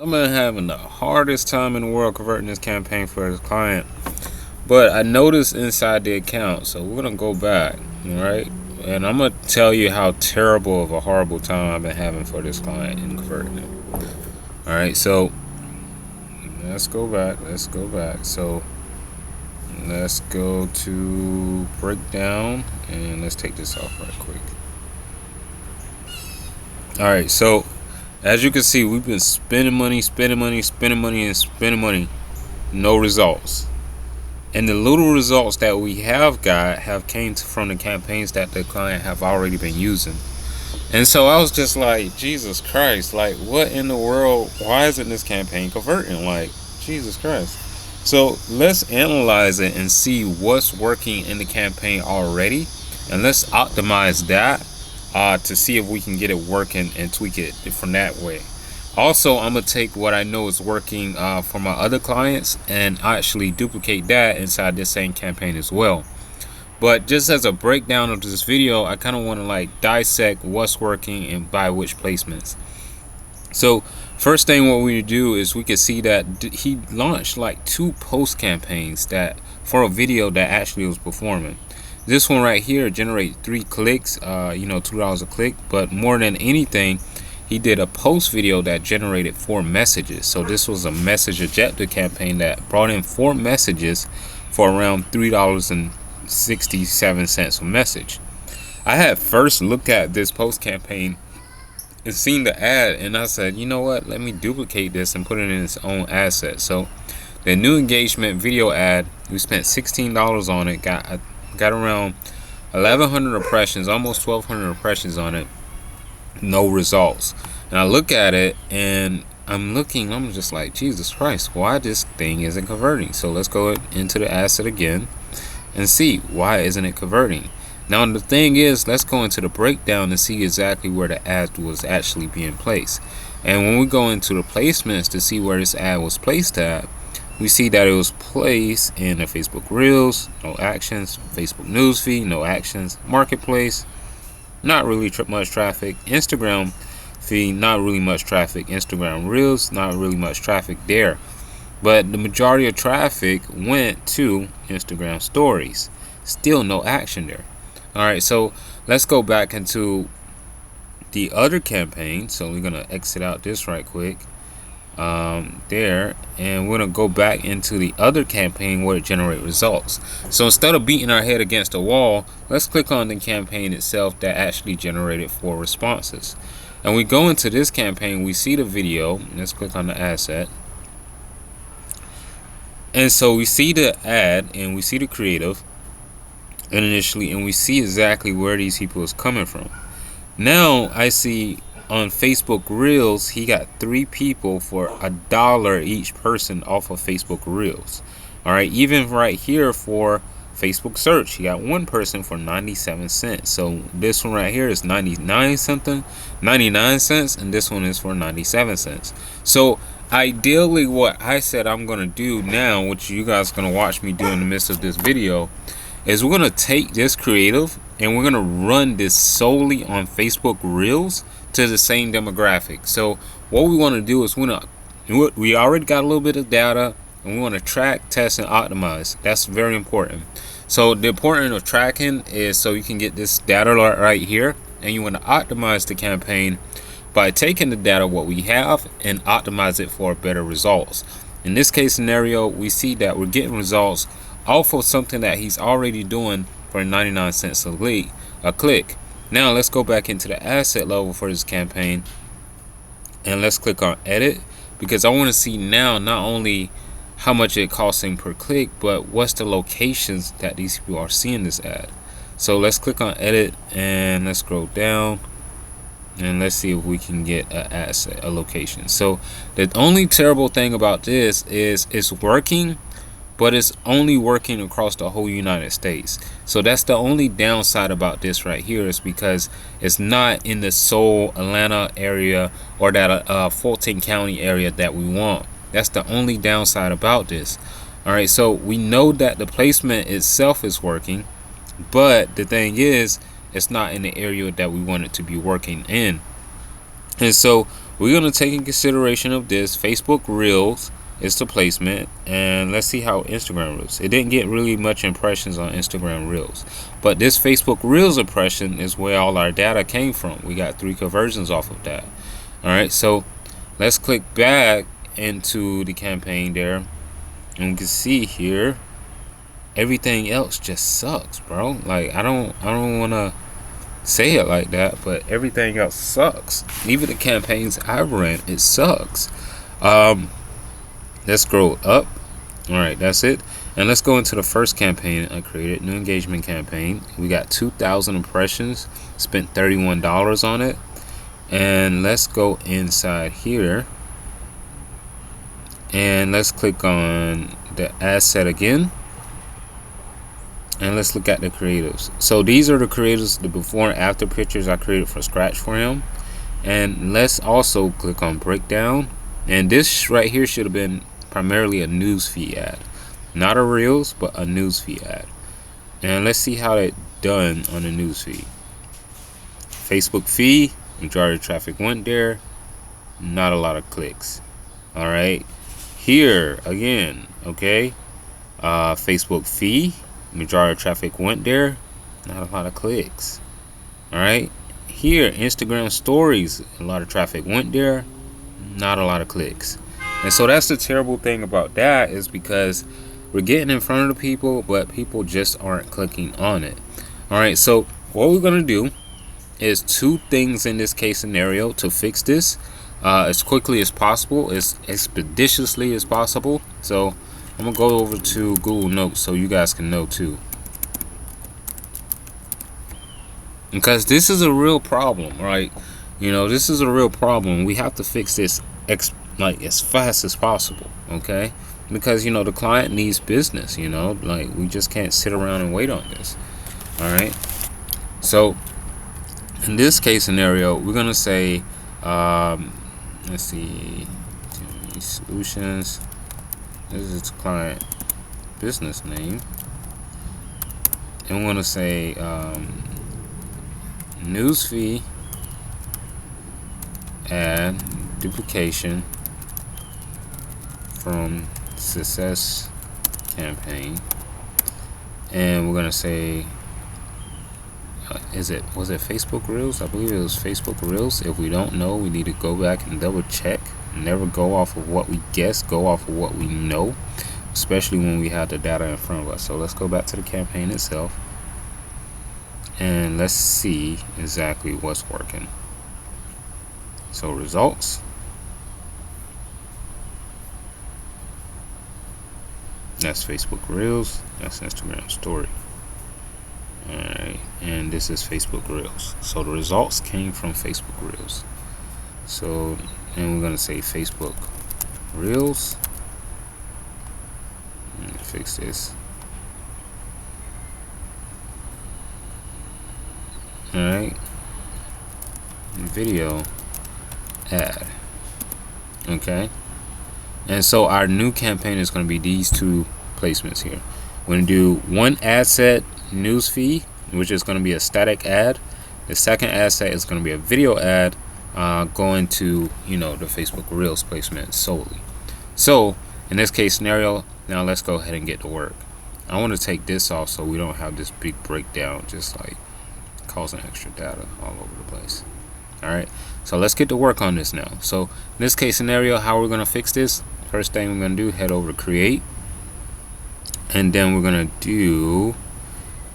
I've been having the hardest time in the world converting this campaign for this client. But I noticed inside the account, so we're gonna go back, all right? And I'm gonna tell you how terrible of a horrible time I've been having for this client in converting it. All right, so let's go back. So let's go to breakdown, and let's take this off right quick. All right, so as you can see, we've been spending money, no results. And the little results that we have got have came from the campaigns that the client have already been using. And so I was just like, Jesus Christ, like what in the world? Why isn't this campaign converting? Like, Jesus Christ. So let's analyze it and see what's working in the campaign already. And let's optimize that to see if we can get it working and tweak it from that way. Also, I'm going to take what I know is working for my other clients and actually duplicate that inside this same campaign as well. But just as a breakdown of this video, I kind of want to like dissect what's working and by which placements. So first thing what we do is we can see that he launched like 2 post campaigns that for a video that actually was performing. This one right here generated 3 clicks, $2 a click. But more than anything, he did a post video that generated 4 messages. So this was a message objective campaign that brought in 4 messages for around $3.67 a message. I had first looked at this post campaign and seen the ad, and I said, you know what, let me duplicate this and put it in its own asset. So the new engagement video ad, we spent $16 on it, got around 1,100 impressions, almost 1,200 impressions on it. No results. And I look at it and I'm just like, Jesus Christ, why this thing isn't converting? So let's go into the asset again and see why isn't it converting. Now the thing is, let's go into the breakdown and see exactly where the ad was actually being placed. And when we go into the placements to see where this ad was placed at, we see that it was placed in the Facebook Reels, no actions, Facebook Newsfeed, no actions, Marketplace, not really much traffic, Instagram feed, not really much traffic, Instagram Reels, not really much traffic there. But the majority of traffic went to Instagram Stories, still no action there. Alright, so let's go back into the other campaign. So we're gonna exit out this right quick there, and we're gonna go back into the other campaign where it generate results. So instead of beating our head against a wall, let's click on the campaign itself that actually generated 4 responses. And we go into this campaign, we see the video. Let's click on the asset, and so we see the ad and we see the creative initially, and we see exactly where these people is coming from. Now I see on Facebook Reels, he got 3 people for $1 each person off of Facebook Reels. Alright, even right here for Facebook Search, he got 1 person for 97 cents. So this one right here is 99 cents, and this one is for 97 cents. So ideally what I said I'm gonna do now, which you guys are gonna watch me do in the midst of this video, is we're gonna take this creative and we're gonna run this solely on Facebook Reels to the same demographic. So what we want to do is we already got a little bit of data, and we want to track, test, and optimize. That's very important. So the importance of tracking is so you can get this data right here, and you want to optimize the campaign by taking the data what we have and optimize it for better results. In this case scenario, we see that we're getting results off of something that he's already doing for 99 cents a click. Now let's go back into the asset level for this campaign, and let's click on edit, because I want to see now not only how much it costing per click, but what's the locations that these people are seeing this ad. So let's click on edit and let's scroll down, and let's see if we can get a location. So the only terrible thing about this is it's working, but it's only working across the whole United States. So that's the only downside about this right here, is because it's not in the Seoul, Atlanta area or that Fulton County area that we want. That's the only downside about this. Alright, so we know that the placement itself is working, but the thing is, it's not in the area that we want it to be working in. And so we're going to take in consideration of this. Facebook Reels is the placement, and let's see how Instagram Reels. It didn't get really much impressions on Instagram Reels, but this Facebook Reels impression is where all our data came from. We got 3 conversions off of that. All right, so let's click back into the campaign there, and we can see here everything else just sucks, bro. Like, I don't want to say it like that, but everything else sucks. Even the campaigns I ran, it sucks. Let's scroll up. All right, that's it. And let's go into the first campaign I created, new engagement campaign. We got 2,000 impressions, spent $31 on it. And let's go inside here, and let's click on the ad set again, and let's look at the creatives. So these are the creatives, the before and after pictures I created from scratch for him. And let's also click on breakdown, and this right here should have been primarily a newsfeed ad, not a Reels, but a newsfeed ad. And let's see how it done on the newsfeed. Facebook feed, majority of traffic went there, not a lot of clicks. All right, here again, okay, Facebook feed, majority of traffic went there, not a lot of clicks. All right, here Instagram stories, a lot of traffic went there, not a lot of clicks. And so that's the terrible thing about that, is because we're getting in front of the people, but people just aren't clicking on it. All right, so what we're gonna do is 2 things in this case scenario to fix this as quickly as possible, as expeditiously as possible. So I'm gonna go over to Google Notes so you guys can know too, because this is a real problem, right? You know, this is a real problem. We have to fix this like as fast as possible, okay? Because, you know, the client needs business, you know, like we just can't sit around and wait on this. All right, so in this case scenario, we're gonna say, let's see, solutions. This is its client business name, and we're gonna say newsfeed ad duplication from success campaign, and we're gonna say, was it Facebook Reels? I believe it was Facebook Reels. If we don't know, we need to go back and double check. Never go off of what we guess, go off of what we know, especially when we have the data in front of us. So let's go back to the campaign itself, and let's see exactly what's working. So results, that's Facebook Reels, that's Instagram story. Alright, and this is Facebook Reels. So the results came from Facebook Reels. So, and we're gonna say Facebook Reels. Let me fix this. Alright, video ad. Okay, and so our new campaign is going to be these 2 placements here. We're going to do one ad set, newsfeed, which is going to be a static ad. The second ad set is going to be a video ad, going to, you know, the Facebook Reels placement solely. So in this case scenario, now let's go ahead and get to work. I want to take this off so we don't have this big breakdown just like causing extra data all over the place. All right, so let's get to work on this now. So in this case scenario, how we're going to fix this, first thing we're going to do, head over to create, and then we're going to do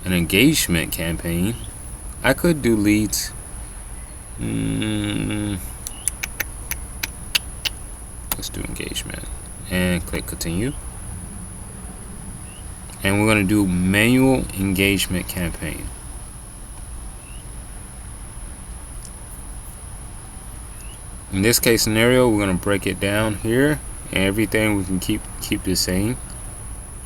an engagement campaign. I could do leads. Let's do engagement and click continue, and we're going to do manual engagement campaign. In this case scenario, we're going to break it down here, and everything we can keep the same.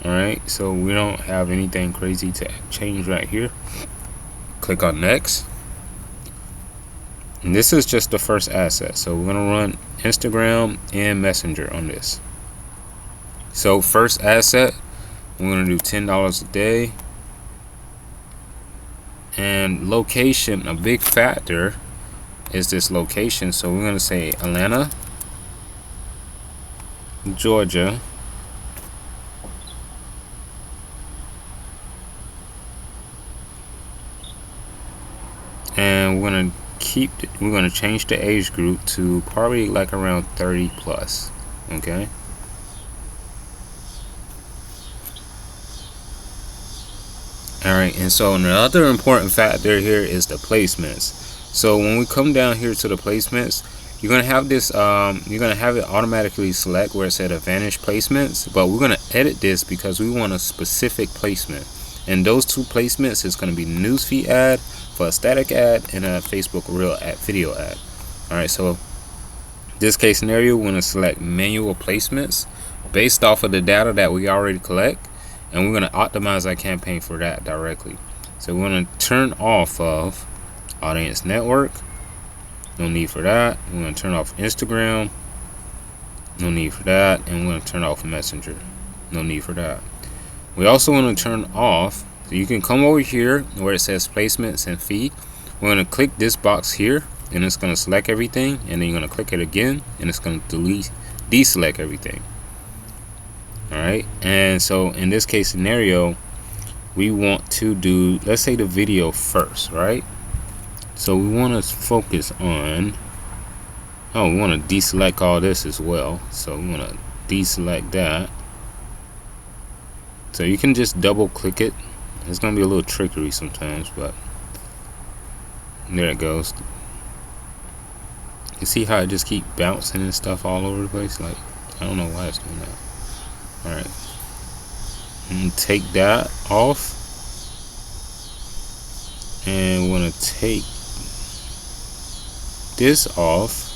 All right, so we don't have anything crazy to change right here. Click on next, and this is just the first asset, so we're going to run Instagram and Messenger on this. So first asset, we're going to do $10 a day, and location, a big factor is this location. So we're going to say Atlanta, Georgia. And we're going to change the age group to probably like around 30 plus. Okay. Alright, and so another important factor here is the placements. So when we come down here to the placements, you're gonna have this you're gonna have it automatically select where it said advantage placements, but we're gonna edit this because we want a specific placement. And those two placements is gonna be newsfeed ad for a static ad and a Facebook reel ad video ad. Alright, so this case scenario, we're gonna select manual placements based off of the data that we already collect. And we're going to optimize our campaign for that directly. So we're going to turn off of audience network. No need for that. We're going to turn off Instagram. No need for that. And we're going to turn off Messenger. No need for that. We also want to turn off. So you can come over here where it says placements and feed. We're going to click this box here. And it's going to select everything. And then you're going to click it again. And it's going to deselect everything. Alright, and so in this case scenario, we want to do, let's say, the video first, right? So we want to focus on, we want to deselect all this as well. So we want to deselect that. So you can just double click it. It's going to be a little trickery sometimes, but there it goes. You see how it just keep bouncing and stuff all over the place? Like, I don't know why it's doing that. Alright, and take that off, and we're going to take this off.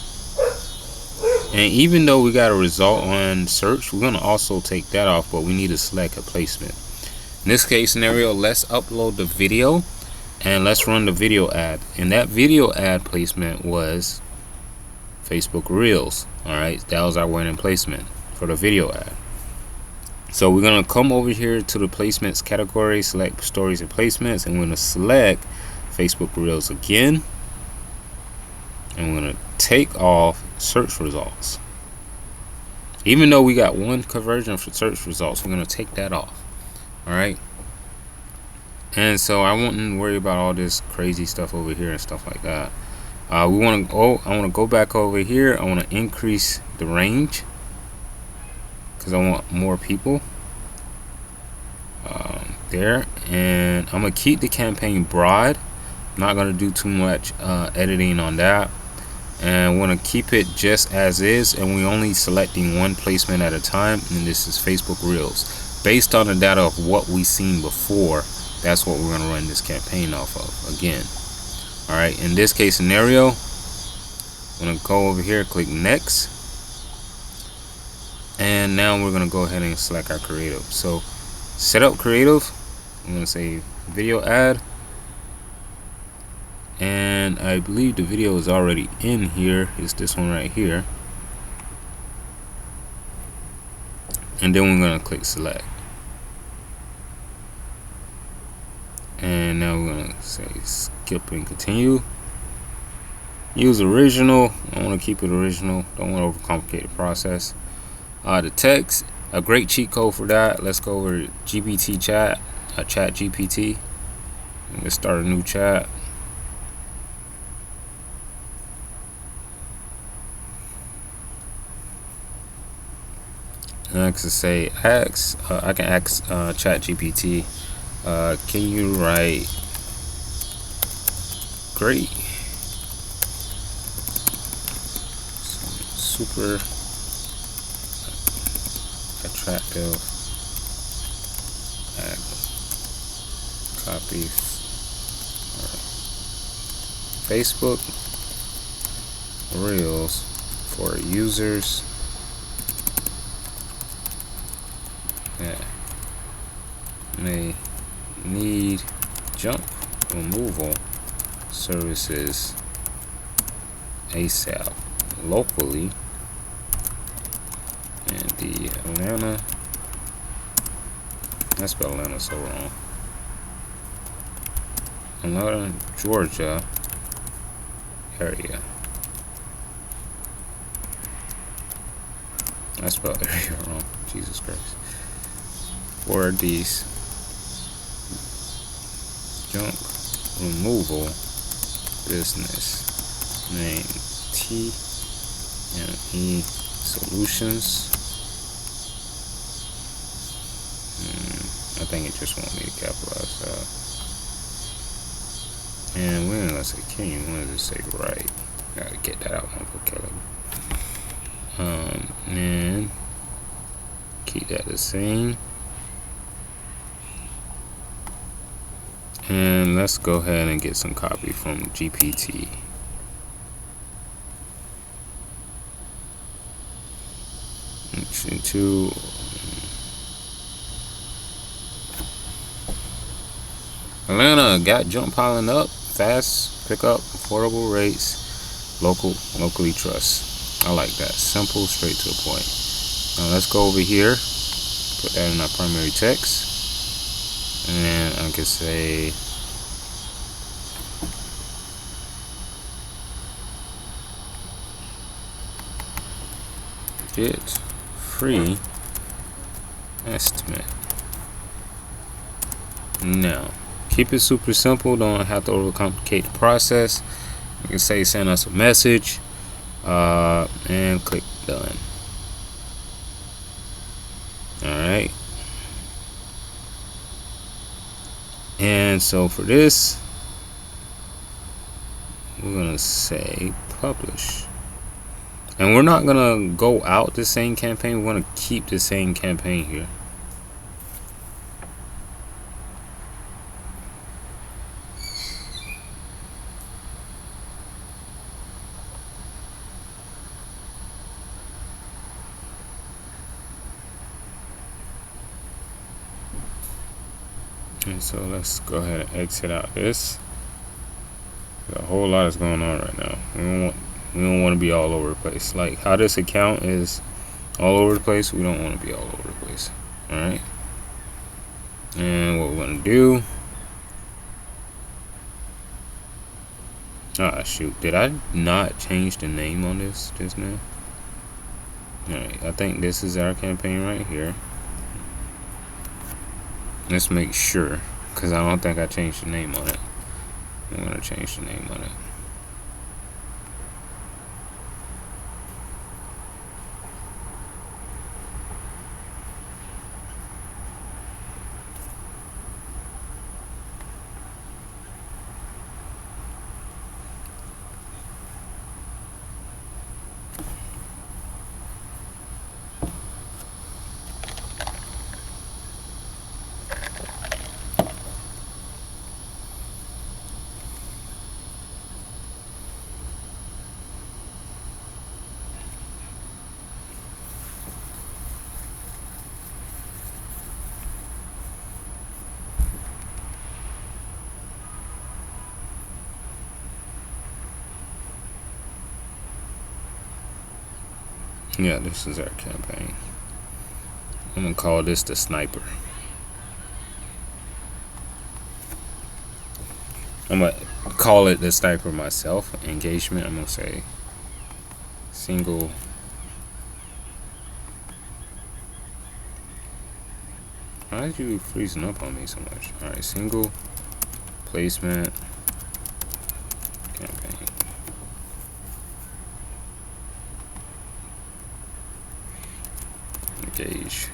And even though we got a result on search, we're going to also take that off, but we need to select a placement. In this case scenario, let's upload the video and let's run the video ad. And that video ad placement was Facebook Reels. Alright, that was our winning placement for the video ad. So we're going to come over here to the placements category, select stories and placements, and we're going to select Facebook Reels again. And we're going to take off search results. Even though we got one conversion for search results, we're going to take that off. Alright. And so I wouldn't worry about all this crazy stuff over here and stuff like that. I want to go back over here. I want to increase the range, because I want more people there, and I'm gonna keep the campaign broad. I'm not gonna do too much editing on that, and want to keep it just as is, and we only selecting one placement at a time, and this is Facebook Reels based on the data of what we seen before. That's what we're gonna run this campaign off of again. All right, in this case scenario, I'm gonna go over here, click next. And now we're going to go ahead and select our creative. So set up creative. I'm going to say video ad. And I believe the video is already in here. It's this one right here. And then we're going to click select. And now we're going to say skip and continue. Use original. I want to keep it original. Don't want to overcomplicate the process. The text, a great cheat code for that. Let's go over to GPT chat, chat GPT. Let's start a new chat. And I can say I can ask chat GPT, can you write great super attractive ad copy Facebook Reels for users that may need junk removal services ASAP locally in the Atlanta, I spelled Atlanta so wrong, Atlanta, Georgia area. I spelled area wrong. Jesus Christ. For these junk removal business name TME Solutions. I think it just want me to capitalize that. And when I say can you, when does it say right? Gotta get that out of my vocabulary. And keep that the same. And let's go ahead and get some copy from GPT. Section 2. Atlanta got junk piling up, fast pickup, affordable rates, locally trust. I like that. Simple, straight to the point. Now let's go over here, put that in our primary text, and I can say get free estimate. Now keep it super simple, don't have to overcomplicate the process. You can say send us a message, and click done. Alright, and so for this we're gonna say publish, and we're not gonna go out the same campaign, we're gonna keep the same campaign here. And so let's go ahead and exit out this. A whole lot is going on right now. We don't want to be all over the place. Like how this account is all over the place, we don't want to be all over the place. Alright. And what we're gonna do. Ah shoot, did I not change the name on this just now? Alright, I think this is our campaign right here. Let's make sure, because I don't think I changed the name on it. I'm going to change the name on it. Yeah, this is our campaign. I'm gonna call this the sniper. I'm gonna call it the sniper myself. Engagement, I'm gonna say single why did you freezing up on me so much? Alright, single placement campaign. Engage.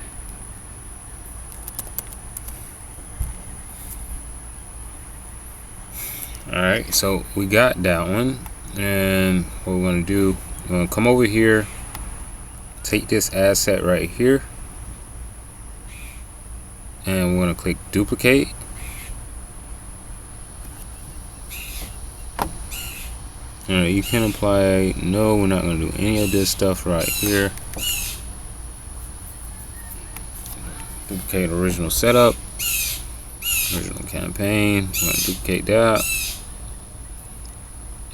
Alright, so we got that one, and what we're gonna do, we're gonna come over here, take this asset right here, and we're gonna click duplicate. Alright, you can apply, no, we're not gonna do any of this stuff right here. Duplicate original setup, original campaign, we're gonna duplicate that.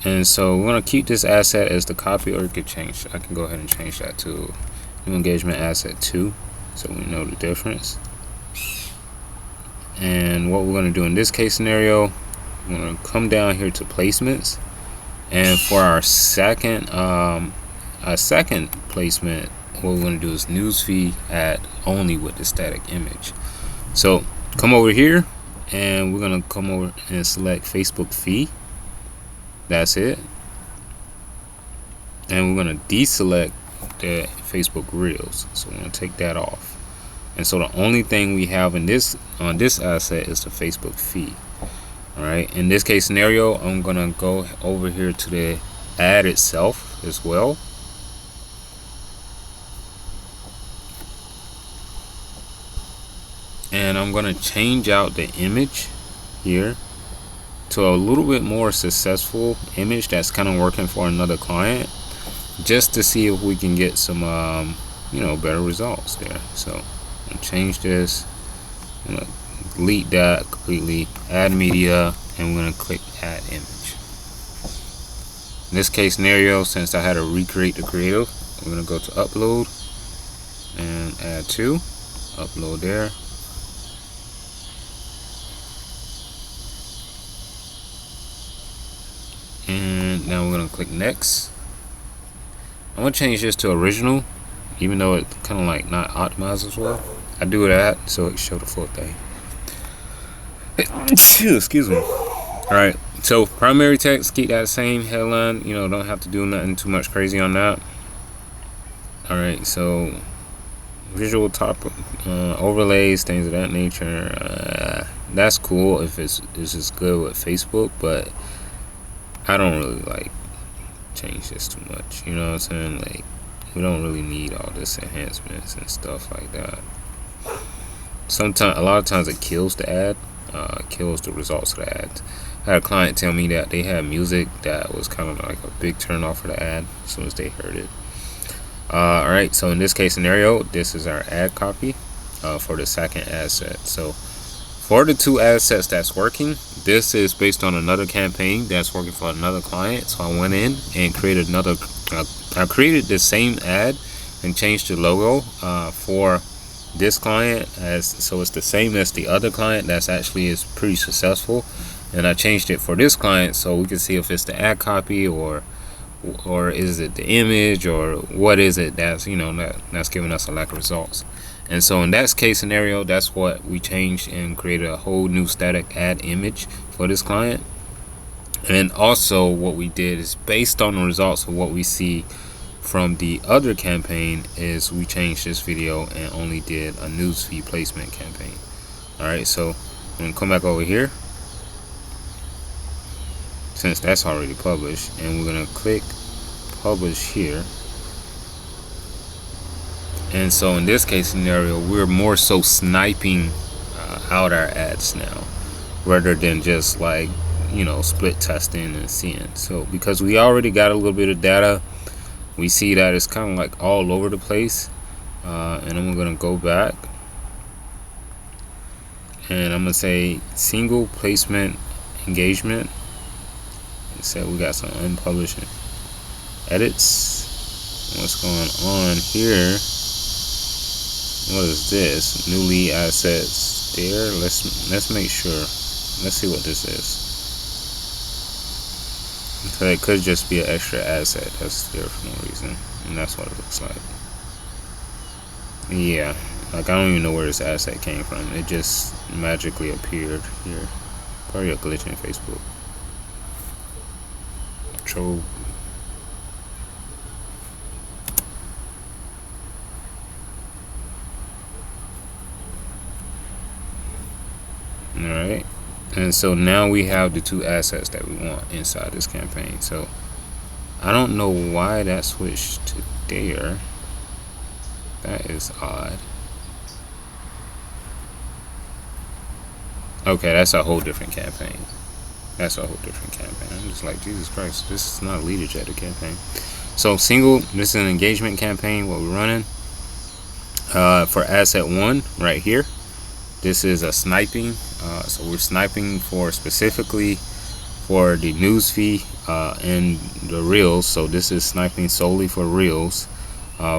And so we're gonna keep this asset as the copy, or it could change. I can go ahead and change that to new engagement asset 2, so we know the difference. And what we're gonna do in this case scenario, we're gonna come down here to placements, And for our second placement, what we're going to do is newsfeed ad only with the static image. So come over here, and we're going to come over and select Facebook feed. That's it. And we're going to deselect the Facebook Reels. So we're going to take that off. And so the only thing we have in this on this asset is the Facebook feed. All right. In this case scenario, I'm going to go over here to the ad itself as well. And I'm going to change out the image here to a little bit more successful image that's kind of working for another client, just to see if we can get some better results there. So I'm gonna change this, I'm gonna delete that completely, add media, and we're gonna click add image. In this case scenario, since I had to recreate the creative, we're gonna go to upload and add to, upload there. And now we're gonna click next. I'm gonna change this to original, even though it's kind of like not optimized as well. I do that so it show the full thing. Excuse me. All right. So primary text, keep that same headline. Don't have to do nothing too much crazy on that. All right. So visual top overlays, things of that nature. That's cool if it's just good with Facebook, but I don't really like change this too much. You know what I'm saying? Like, we don't really need all this enhancements and stuff like that. A lot of times it kills the ad, kills the results of the ads. I had a client tell me that they had music that was kind of like a big turn off for the ad as soon as they heard it. All right, so in this case scenario, this is our ad copy for the second asset. So for the two assets that's working, this is based on another campaign that's working for another client. So I went in and created another. I created the same ad and changed the logo for this client, so it's the same as the other client that's actually is pretty successful. And I changed it for this client so we can see if it's the ad copy or is it the image, or what is it that's that's giving us a lack of results. And so in that case scenario, that's what we changed and created a whole new static ad image for this client. And also what we did is, based on the results of what we see from the other campaign, is we changed this video and only did a newsfeed placement campaign. All right, so I'm gonna come back over here since that's already published, and we're gonna click publish here. And so in this case scenario, we're more so sniping out our ads now, rather than just like split testing and seeing. So because we already got a little bit of data, we see that it's kind of like all over the place. And then we're gonna go back, and I'm gonna say single placement engagement. It said we got some unpublished edits. What's going on here? What is this? New lead assets there. Let's make sure. Let's see what this is. So it could just be an extra asset that's there for no reason, and that's what it looks like. Yeah, like I don't even know where this asset came from. It just magically appeared here. Probably a glitch in Facebook. Troll. Alright, and so now we have the two assets that we want inside this campaign. So I don't know why that switched to there. That is odd. Okay, that's a whole different campaign. I'm just like, Jesus Christ, this is not a lead agenda campaign. So single, this is an engagement campaign, what we're running. For asset 1 right here, this is a sniping. So we're sniping for specifically for the newsfeed and the reels. So this is sniping solely for reels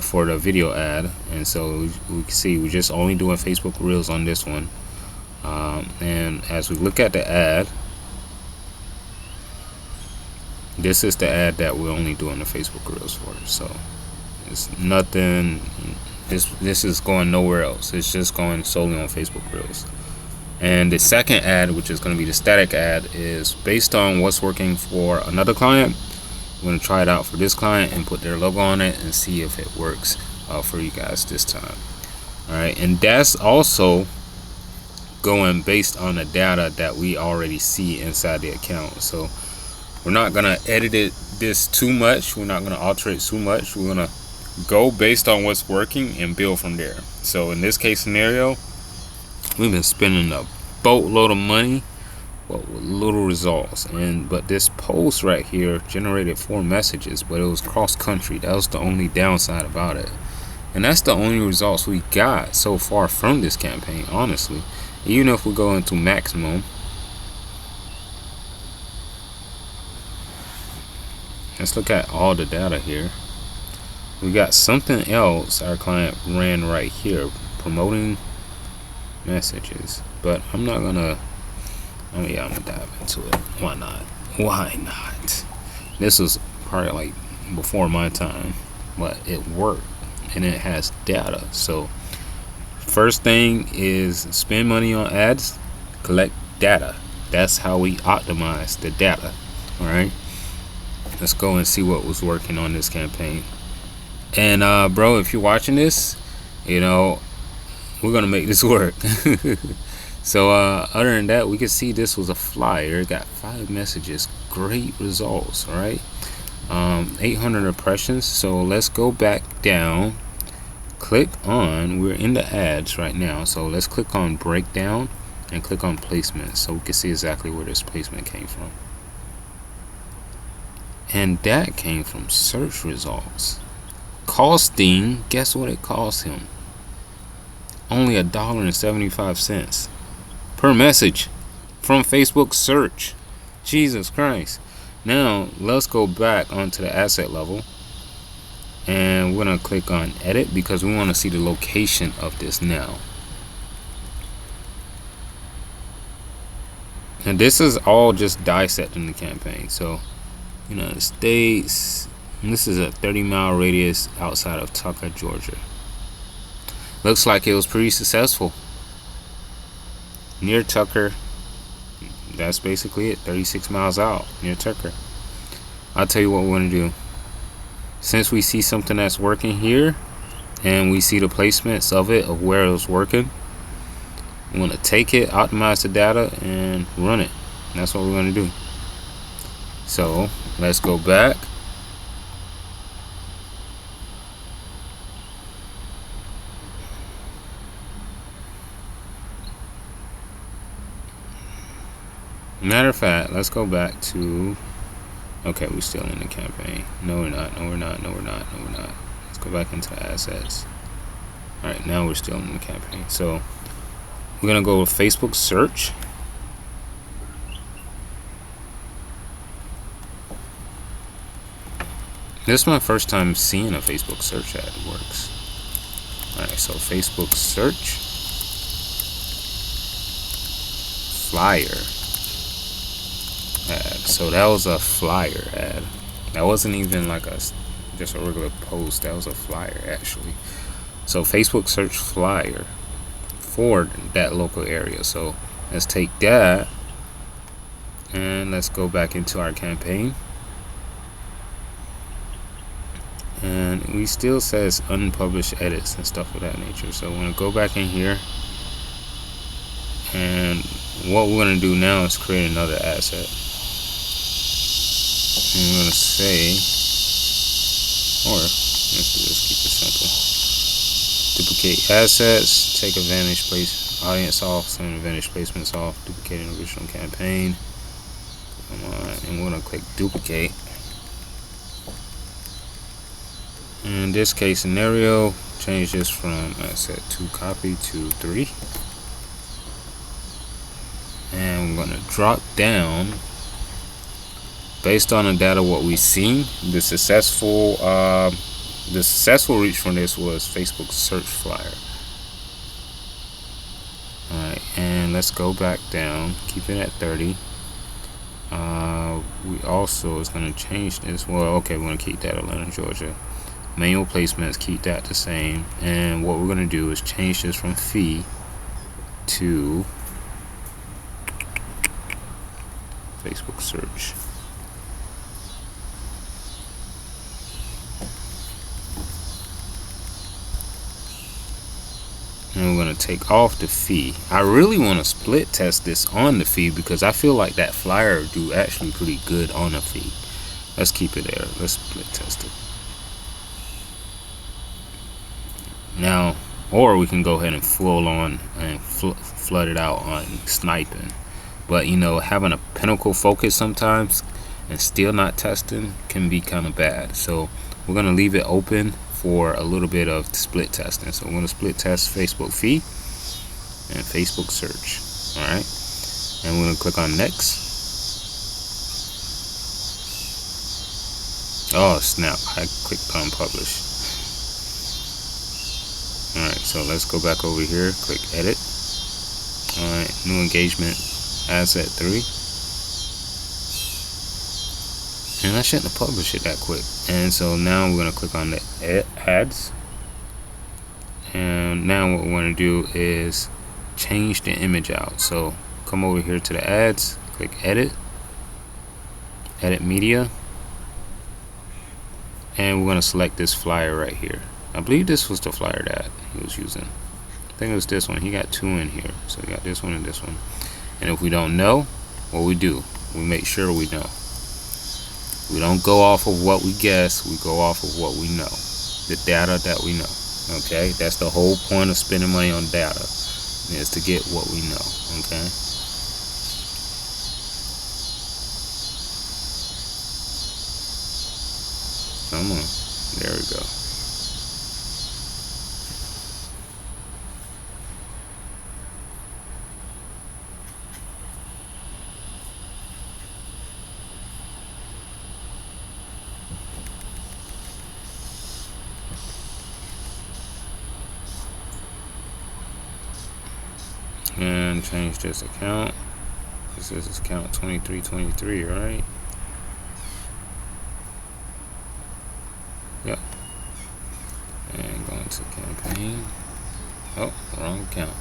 for the video ad. And so we can see we're just only doing Facebook reels on this one. And as we look at the ad, This is the ad that we're only doing the Facebook Reels for. So it's nothing. This is going nowhere else. It's just going solely on Facebook Reels. And the second ad, which is going to be the static ad, is based on what's working for another client. I'm going to try it out for this client and put their logo on it and see if it works for you guys this time. All right, and that's also going based on the data that we already see inside the account. So we're not going to edit this too much. We're not going to alter it too much. We're going to go based on what's working and build from there. So in this case scenario, we've been spending a boatload of money, but with little results. But this post right here generated 4 messages, but it was cross country. That was the only downside about it. And that's the only results we got so far from this campaign, honestly. Even if we go into maximum, let's look at all the data here. We got something else our client ran right here, promoting messages. But I'm not gonna, I'm gonna dive into it. Why not? Why not? This was probably like before my time, but it worked and it has data. So first thing is spend money on ads, collect data. That's how we optimize the data. All right, let's go and see what was working on this campaign. And bro, if you're watching this, you know, we're gonna make this work. So other than that, we can see this was a flyer. It got 5 messages, great results. All right, 800 impressions. So let's go back down, click on, we're in the ads right now, so let's click on breakdown and click on placement so we can see exactly where this placement came from. And that came from search results. Costing, guess what it cost him? Only $1.75 per message from Facebook search. Jesus Christ. Now let's go back onto the asset level, and we're gonna click on edit because we want to see the location of this now. And this is all just dissecting the campaign. So United States, and this is a 30-mile radius outside of Tucker, Georgia. Looks like it was pretty successful. Near Tucker, that's basically it. 36 miles out near Tucker. I'll tell you what we're going to do. Since we see something that's working here and we see the placements of it, of where it was working, we're going to take it, optimize the data, and run it. And that's what we're going to do. So let's go back. Matter of fact, let's go back to, okay, we're still in the campaign. No, we're not. No, we're not. No, we're not. No, we're not. Let's go back into the assets. All right, now we're still in the campaign. So we're going to go with Facebook search. This is my first time seeing a Facebook search ad works. All right, so Facebook search. Flyer ad. So that was a flyer ad. That wasn't even like just a regular post. That was a flyer actually. So Facebook search flyer for that local area. So let's take that and let's go back into our campaign. And we still says unpublished edits and stuff of that nature. So I'm going to go back in here, and what we're going to do now is create another asset. And we're going to say, or let's just keep it simple. Duplicate assets, take advantage place audience off, send advantage placements off, duplicate an original campaign. Come on, and we're going to click duplicate. In this case scenario, change this from asset 2 copy to 3, and we're going to drop down based on the data what we seen. The successful reach from this was Facebook search flyer. Alright, and let's go back down, keep it at 30. Now we also is going to change this. Well, okay, we're going to keep that Atlanta, Georgia. Manual placements, keep that the same. And what we're going to do is change this from fee to Facebook search. And we're going to take off the fee. I really want to split test this on the fee because I feel like that flyer do actually pretty good on a fee. Let's keep it there. Let's split test it. Now, or we can go ahead and full on and flood it out on sniping. But you know, having a pinnacle focus sometimes and still not testing can be kind of bad. So we're going to leave it open for a little bit of split testing. So we're going to split test Facebook fee and Facebook search. All right, and we're going to click on next. Oh snap, I clicked on publish. All right, so let's go back over here, click edit. All right, new engagement asset 3. And I shouldn't have published it that quick. And so now we're going to click on the ads. And now what we're going to do is change the image out. So come over here to the ads, click edit, edit media. And we're going to select this flyer right here. I believe this was the flyer that he was using. I think it was this one. He got 2 in here. So we got this one and this one. And if we don't know, what we do, we make sure we know. We don't go off of what we guess, we go off of what we know. The data that we know. Okay? That's the whole point of spending money on data, is to get what we know. Okay? Come on. There we go. And change this account. This is account 2323, right? Yep. And go into campaign. Oh, wrong account.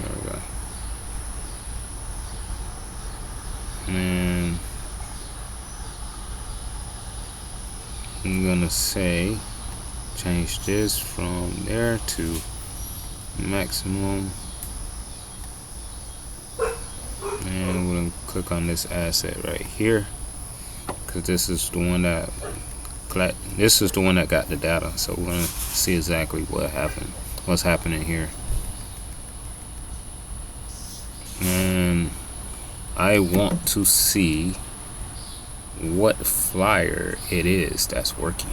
There we go. And I'm gonna say change this from there to maximum, and we're gonna click on this asset right here because this is the one that got the data. So we're gonna see exactly what happened, what's happening here. And I want to see what flyer it is that's working.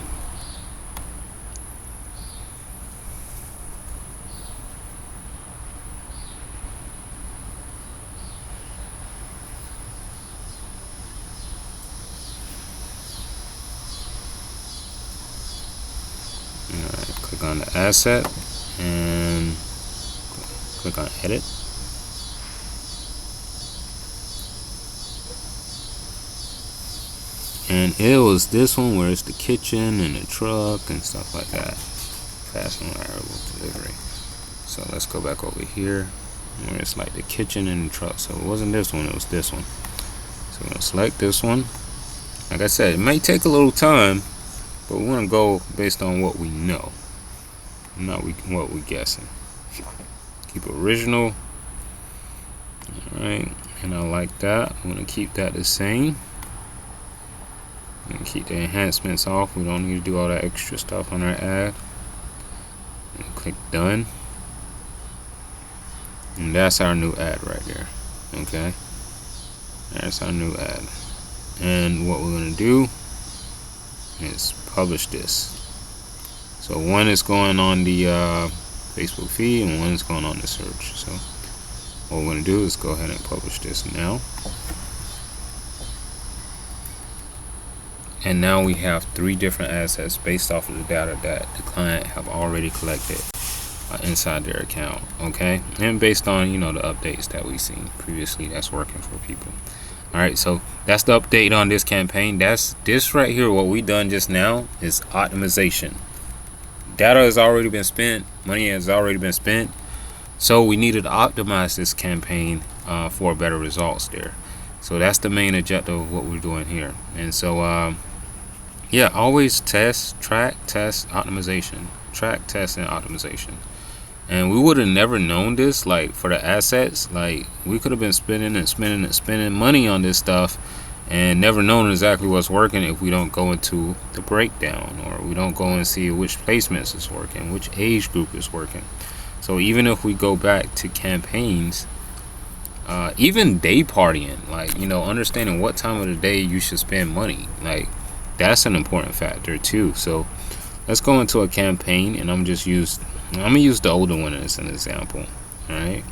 Click on the asset and click on edit. And it was this one where it's the kitchen and the truck and stuff like that. Fast and reliable delivery. So let's go back over here where it's like the kitchen and the truck. So it wasn't this one, it was this one. So we're gonna select this one. Like I said, it may take a little time, but we're gonna go based on what we know, not what we guessing. Keep original. Alright, and I like that. I'm gonna keep that the same. And keep the enhancements off. We don't need to do all that extra stuff on our ad. And click done. And that's our new ad right there. Okay, that's our new ad. And what we're gonna do is publish this. So one is going on the Facebook feed and one is going on the search. So what we're gonna do is go ahead and publish this now. And now we have 3 different assets based off of the data that the client have already collected. inside their account. Okay, and based on the updates that we've seen previously, that's working for people. All right, so that's the update on this campaign. That's this right here. What we done just now is optimization. Data has already been spent, money has already been spent, so we needed to optimize this campaign for better results there. So that's the main objective of what we're doing here. And so yeah, always test, track, test, optimization. Track, test, and optimization. And we would have never known this, like, for the assets. Like, we could have been spending money on this stuff and never known exactly what's working if we don't go into the breakdown, or we don't go and see which placements is working, which age group is working. So even if we go back to campaigns, even day partying, like, understanding what time of the day you should spend money, like, that's an important factor too. So let's go into a campaign, and I'm gonna use the older one as an example. All right,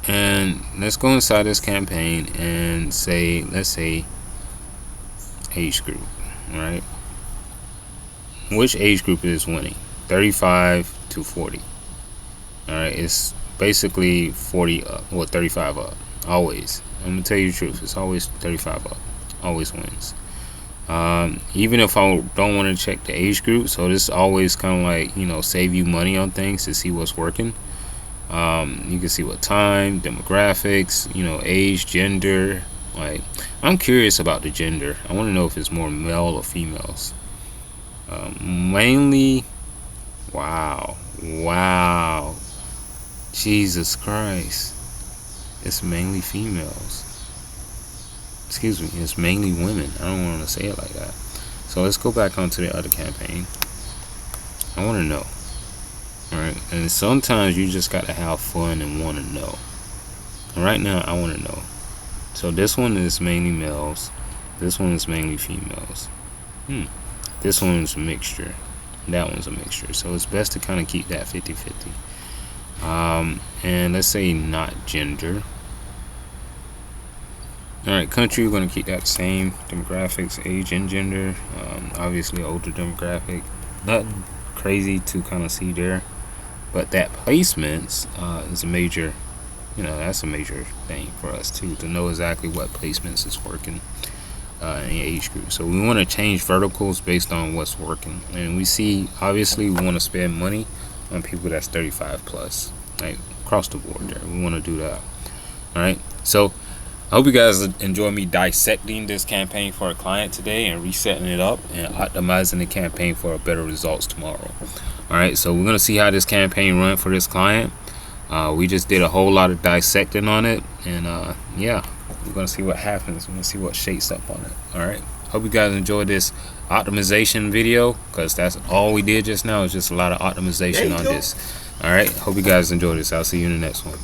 and let's go inside this campaign and say, let's say age group. All right, which age group is winning? 35 to 40. All right, it's basically 40 up, 35 up. Always, I'm gonna tell you the truth, it's always 35 up. Always wins. Even if I don't want to check the age group, so this always kind of like save you money on things to see what's working. You can see what time, demographics, age, gender. Like, I'm curious about the gender. I want to know if it's more male or females. Mainly, wow, Jesus Christ, it's mainly females. Excuse me, it's mainly women. I don't want to say it like that. So let's go back onto the other campaign. I want to know. Alright, and sometimes you just got to have fun and want to know. And right now, I want to know. So this one is mainly males. This one is mainly females. This one's a mixture. That one's a mixture. So it's best to kind of keep that 50-50. And let's say not gender. Alright, country, we're going to keep that same. Demographics, age, and gender. Obviously, older demographic. Nothing crazy to kind of see there. But that placements is a major, that's a major thing for us, too, to know exactly what placements is working in age group. So we want to change verticals based on what's working. And we see, obviously, we want to spend money on people that's 35 plus, like across the board there. We want to do that. Alright, so I hope you guys enjoy me dissecting this campaign for a client today and resetting it up and optimizing the campaign for better results tomorrow. Alright, so we're going to see how this campaign run for this client. We just did a whole lot of dissecting on it, and yeah, we're going to see what happens. We're going to see what shapes up on it. Alright, hope you guys enjoyed this optimization video, because that's all we did just now, is just a lot of optimization on this. Alright, hope you guys enjoyed this. I'll see you in the next one.